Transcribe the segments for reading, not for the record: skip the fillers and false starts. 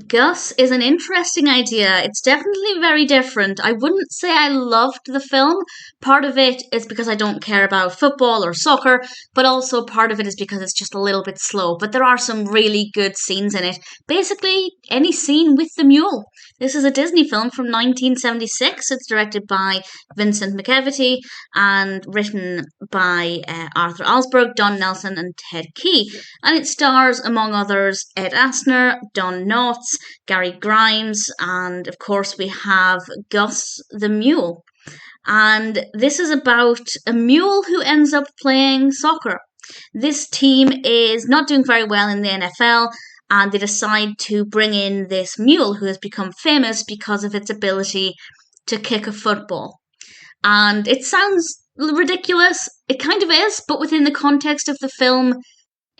Gus is an interesting idea. It's definitely very different. I wouldn't say I loved the film. Part of it is because I don't care about football or soccer, but also part of it is because it's just a little bit slow. But there are some really good scenes in it. Basically, any scene with the mule. This is a Disney film from 1976. It's directed by Vincent McEveety and written by Arthur Alsberg, Don Nelson, and Ted Key. And it stars, among others, Ed Asner, Don Knotts, Gary Grimes, and of course we have Gus the Mule. And this is about a mule who ends up playing soccer. This team is not doing very well in the NFL, and they decide to bring in this mule who has become famous because of its ability to kick a football. And it sounds ridiculous. It kind of is, but within the context of the film,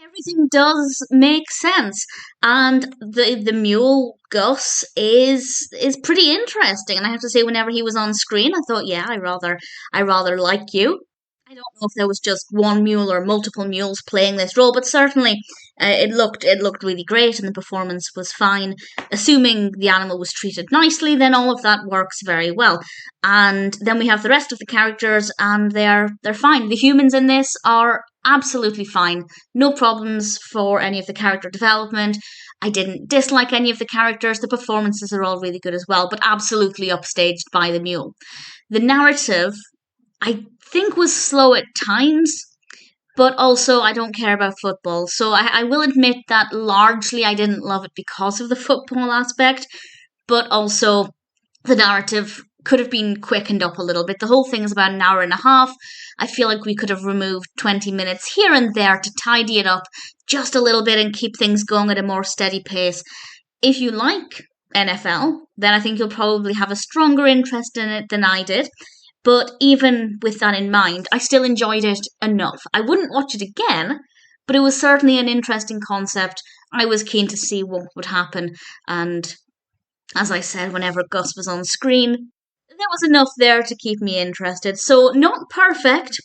everything does make sense. And the mule Gus is pretty interesting. And I have to say, whenever he was on screen, I thought, yeah, I rather like you. I don't know if there was just one mule or multiple mules playing this role, but certainly it looked really great and the performance was fine. Assuming the animal was treated nicely, then all of that works very well. And then we have the rest of the characters, and they're fine. The humans in this are absolutely fine. No problems for any of the character development. I didn't dislike any of the characters. The performances are all really good as well, but absolutely upstaged by the mule. The narrative, I think, was slow at times, but also I don't care about football. So I will admit that largely I didn't love it because of the football aspect, but also the narrative could have been quickened up a little bit. The whole thing is about an hour and a half. I feel like we could have removed 20 minutes here and there to tidy it up just a little bit and keep things going at a more steady pace. If you like NFL, then I think you'll probably have a stronger interest in it than I did. But even with that in mind, I still enjoyed it enough. I wouldn't watch it again, but it was certainly an interesting concept. I was keen to see what would happen, and as I said, whenever Gus was on screen, there was enough there to keep me interested. So, not perfect,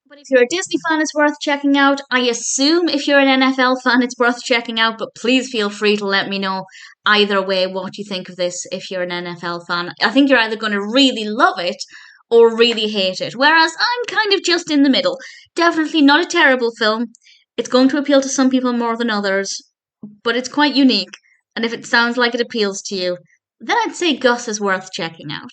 but if you're a Disney fan, it's worth checking out. I assume if you're an NFL fan, it's worth checking out, but please feel free to let me know either way what you think of this if you're an NFL fan. I think you're either going to really love it or really hate it, whereas I'm kind of just in the middle. Definitely not a terrible film. It's going to appeal to some people more than others, but it's quite unique. And if it sounds like it appeals to you, then I'd say Gus is worth checking out.